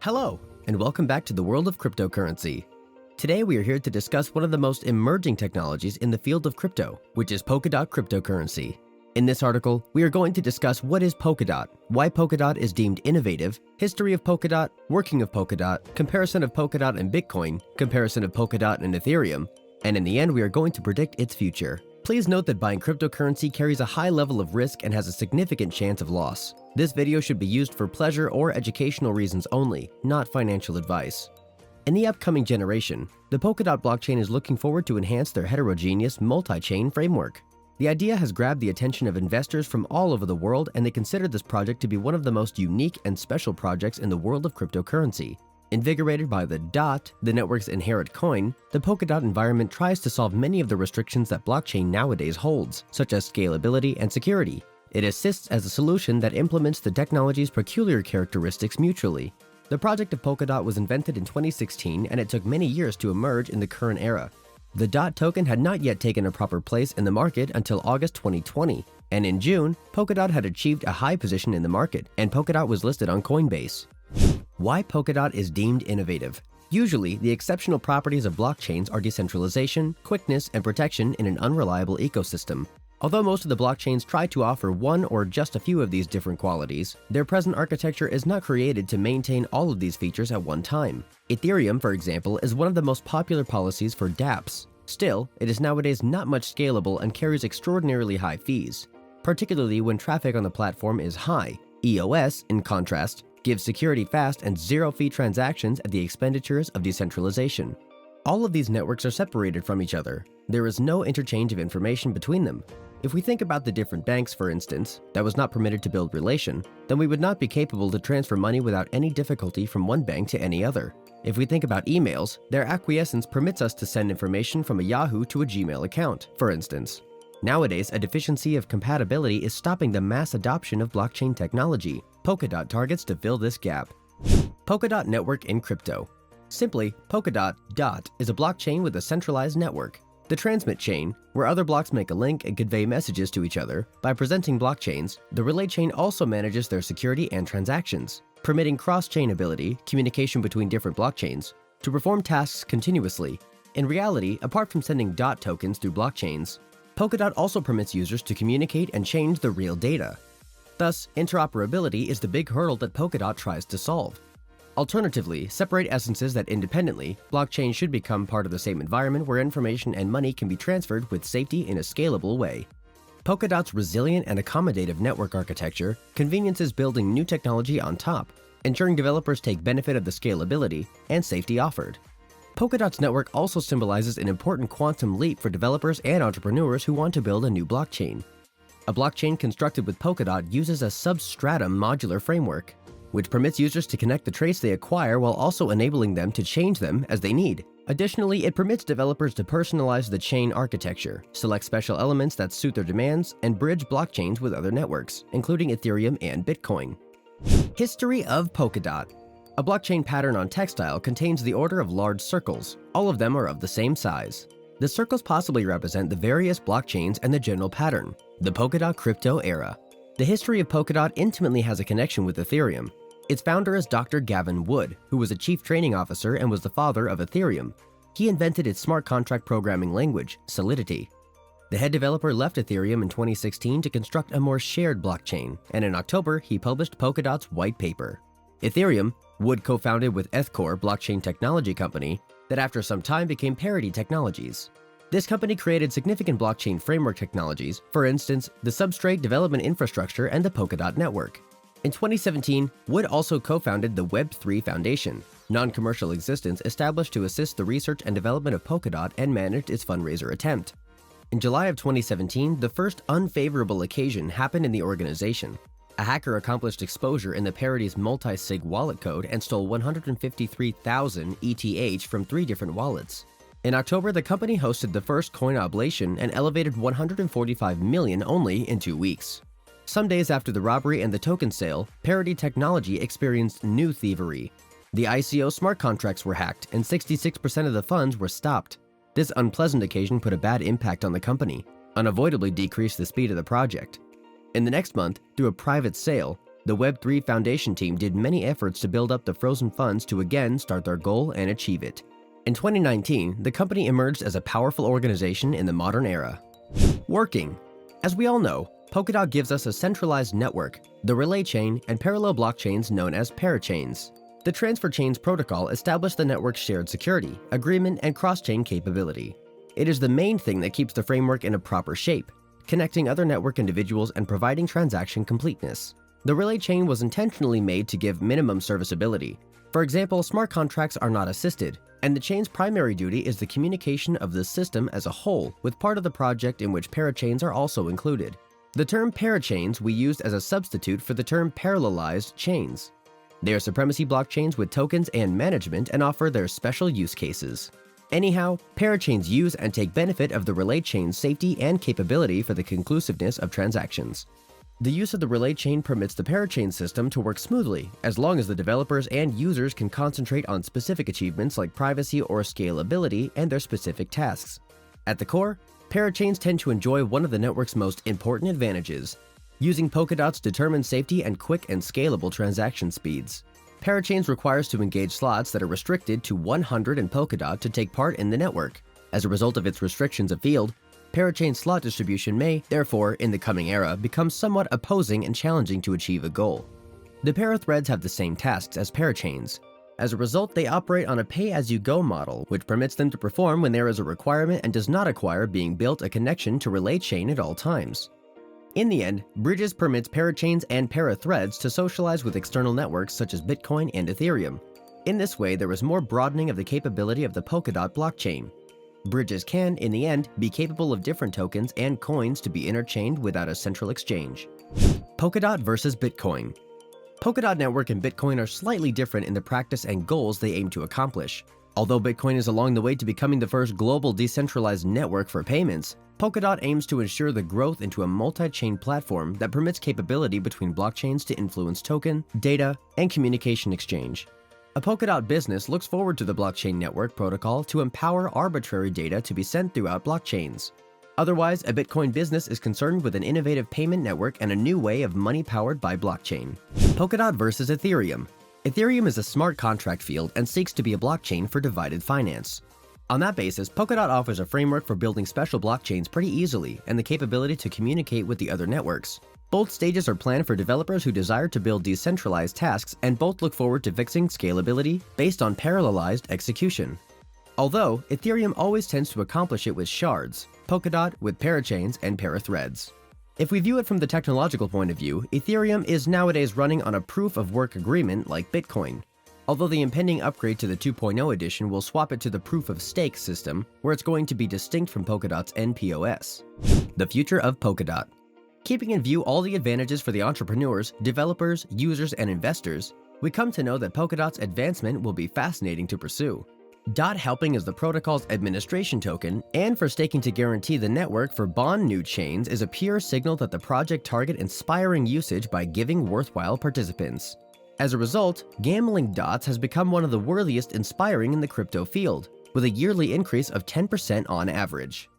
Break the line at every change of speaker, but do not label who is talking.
Hello, and welcome back to the world of cryptocurrency. Today we are here to discuss one of the most emerging technologies in the field of crypto, which is Polkadot cryptocurrency. In this article, we are going to discuss what is Polkadot, why Polkadot is deemed innovative, history of Polkadot, working of Polkadot, comparison of Polkadot and Bitcoin, comparison of Polkadot and Ethereum, and in the end we are going to predict its future. Please note that buying cryptocurrency carries a high level of risk and has a significant chance of loss. This video should be used for pleasure or educational reasons only, not financial advice. In the upcoming generation, the Polkadot blockchain is looking forward to enhance their heterogeneous multi-chain framework. The idea has grabbed the attention of investors from all over the world, and they consider this project to be one of the most unique and special projects in the world of cryptocurrency. Invigorated by the DOT, the network's inherent coin, the Polkadot environment tries to solve many of the restrictions that blockchain nowadays holds, such as scalability and security. It assists as a solution that implements the technology's peculiar characteristics mutually. The project of Polkadot was invented in 2016, and it took many years to emerge in the current era. The DOT token had not yet taken a proper place in the market until August 2020, and in June, Polkadot had achieved a high position in the market, and Polkadot was listed on Coinbase. Why Polkadot is deemed innovative. Usually, the exceptional properties of blockchains are decentralization, quickness, and protection in an unreliable ecosystem. Although most of the blockchains try to offer one or just a few of these different qualities, their present architecture is not created to maintain all of these features at one time. Ethereum, for example, is one of the most popular policies for dApps. Still, it is nowadays not much scalable and carries extraordinarily high fees, particularly when traffic on the platform is high. EOS, in contrast, gives security fast and zero-fee transactions at the expenditures of decentralization. All of these networks are separated from each other. There is no interchange of information between them. If we think about the different banks, for instance, that was not permitted to build relation, then we would not be capable to transfer money without any difficulty from one bank to any other. If we think about emails, their acquiescence permits us to send information from a Yahoo to a Gmail account, for instance. Nowadays, a deficiency of compatibility is stopping the mass adoption of blockchain technology. Polkadot targets to fill this gap. Polkadot network in crypto. Simply, Polkadot DOT is a blockchain with a centralized network. The transmit chain, where other blocks make a link and convey messages to each other. By presenting blockchains, the relay chain also manages their security and transactions, permitting cross-chain ability, communication between different blockchains, to perform tasks continuously. In reality, apart from sending DOT tokens through blockchains, Polkadot also permits users to communicate and change the real data. Thus, interoperability is the big hurdle that Polkadot tries to solve. Alternatively, separate essences that independently, blockchains should become part of the same environment where information and money can be transferred with safety in a scalable way. Polkadot's resilient and accommodative network architecture conveniences building new technology on top, ensuring developers take benefit of the scalability and safety offered. Polkadot's network also symbolizes an important quantum leap for developers and entrepreneurs who want to build a new blockchain. A blockchain constructed with Polkadot uses a substratum modular framework, which permits users to connect the traits they acquire while also enabling them to change them as they need. Additionally, it permits developers to personalize the chain architecture, select special elements that suit their demands, and bridge blockchains with other networks, including Ethereum and Bitcoin. History of Polkadot. A blockchain pattern on textile contains the order of large circles. All of them are of the same size. The circles possibly represent the various blockchains and the general pattern, the Polkadot crypto era. The history of Polkadot intimately has a connection with Ethereum. Its founder is Dr. Gavin Wood, who was a chief training officer and was the father of Ethereum. He invented its smart contract programming language, Solidity. The head developer left Ethereum in 2016 to construct a more shared blockchain, and in October, he published Polkadot's white paper. Ethereum, Wood co-founded with Ethcore blockchain technology company, that after some time became Parity Technologies. This company created significant blockchain framework technologies, for instance, the substrate development infrastructure and the Polkadot network. In 2017, Wood also co-founded the Web3 Foundation, non-commercial existence established to assist the research and development of Polkadot and managed its fundraiser attempt. In July of 2017, the first unfavorable occasion happened in the organization. A hacker accomplished exposure in the Parity's multi-sig wallet code and stole 153,000 ETH from 3 different wallets. In October, the company hosted the first coin oblation and elevated 145 million only in 2 weeks. Some days after the robbery and the token sale, Parity Technology experienced new thievery. The ICO smart contracts were hacked and 66% of the funds were stopped. This unpleasant occasion put a bad impact on the company, unavoidably decreased the speed of the project. In the next month, through a private sale, the Web3 Foundation team did many efforts to build up the frozen funds to again start their goal and achieve it. In 2019, the company emerged as a powerful organization in the modern era. Working. As we all know, Polkadot gives us a centralized network, the relay chain, and parallel blockchains known as parachains. The transfer chains protocol established the network's shared security, agreement, and cross-chain capability. It is the main thing that keeps the framework in a proper shape, connecting other network individuals and providing transaction completeness. The relay chain was intentionally made to give minimum serviceability. For example, smart contracts are not assisted, and the chain's primary duty is the communication of the system as a whole, with part of the project in which parachains are also included. The term parachains we used as a substitute for the term parallelized chains. They are supremacy blockchains with tokens and management and offer their special use cases. Anyhow, parachains use and take benefit of the relay chain's safety and capability for the conclusiveness of transactions. The use of the relay chain permits the parachain system to work smoothly, as long as the developers and users can concentrate on specific achievements like privacy or scalability and their specific tasks. At the core, parachains tend to enjoy one of the network's most important advantages: using Polkadot's determined safety and quick and scalable transaction speeds. Parachains requires to engage slots that are restricted to 100 in Polkadot to take part in the network. As a result of its restrictions afield, parachain slot distribution may, therefore, in the coming era, become somewhat opposing and challenging to achieve a goal. The parathreads have the same tasks as parachains. As a result, they operate on a pay-as-you-go model, which permits them to perform when there is a requirement and does not require being built a connection to relay chain at all times. In the end, Bridges permits parachains and parathreads to socialize with external networks such as Bitcoin and Ethereum. In this way, there is more broadening of the capability of the Polkadot blockchain. Bridges can, in the end, be capable of different tokens and coins to be interchained without a central exchange. Polkadot versus Bitcoin. Polkadot Network and Bitcoin are slightly different in the practice and goals they aim to accomplish. Although Bitcoin is along the way to becoming the first global decentralized network for payments, Polkadot aims to ensure the growth into a multi-chain platform that permits capability between blockchains to influence token, data, and communication exchange. A Polkadot business looks forward to the blockchain network protocol to empower arbitrary data to be sent throughout blockchains. Otherwise, a Bitcoin business is concerned with an innovative payment network and a new way of money powered by blockchain. Polkadot versus Ethereum. Ethereum is a smart contract field and seeks to be a blockchain for divided finance. On that basis, Polkadot offers a framework for building special blockchains pretty easily and the capability to communicate with the other networks. Both stages are planned for developers who desire to build decentralized tasks, and both look forward to fixing scalability based on parallelized execution. Although, Ethereum always tends to accomplish it with shards, Polkadot with parachains and parathreads. If we view it from the technological point of view, Ethereum is nowadays running on a proof-of-work agreement like Bitcoin. Although the impending upgrade to the 2.0 edition will swap it to the proof-of-stake system, where it's going to be distinct from Polkadot's NPOS. The future of Polkadot. Keeping in view all the advantages for the entrepreneurs, developers, users, and investors, we come to know that Polkadot's advancement will be fascinating to pursue. DOT helping as the protocol's administration token, and for staking to guarantee the network for bond new chains is a pure signal that the project target inspiring usage by giving worthwhile participants. As a result, gambling DOTs has become one of the worthiest inspiring in the crypto field, with a yearly increase of 10% on average.